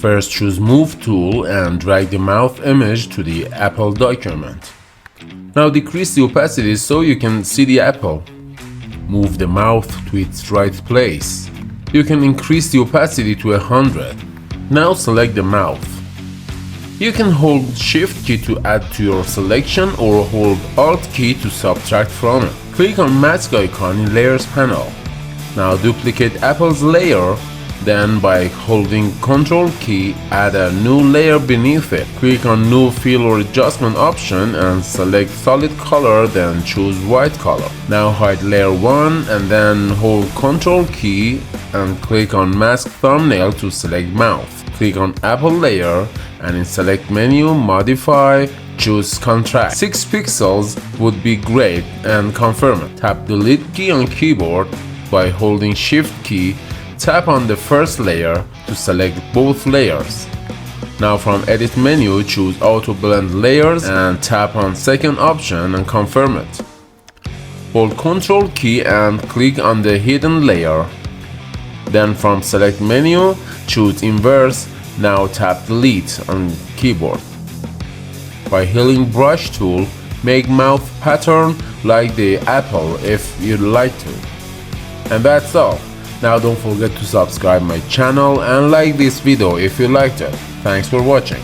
First choose Move tool and drag the mouth image to the apple document. Now decrease the opacity so you can see the apple. Move the mouth to its right place. You can increase the opacity to 100. Now select the mouth. You can hold Shift key to add to your selection or hold Alt key to subtract from it. Click on mask icon in Layers panel. Now duplicate apple's layer, then by holding Ctrl key, add a new layer beneath it. Click on New Fill or Adjustment option and select solid color, then choose white color. Now hide layer 1 and then hold Ctrl key and click on Mask Thumbnail to select mouth. Click on Apple layer and in Select menu, Modify, choose Contrast. 6 pixels would be great and confirm it. Tap Delete key on keyboard. By holding Shift key, tap on the first layer to select both layers. Now from Edit menu, choose Auto Blend Layers and tap on second option and confirm it. Hold Ctrl key and click on the hidden layer. Then from Select menu, choose Inverse. Now tap Delete on keyboard. By Healing Brush tool, make mouth pattern like the apple if you'd like to. And that's all. Now don't forget to subscribe my channel and like this video if you liked it. Thanks for watching.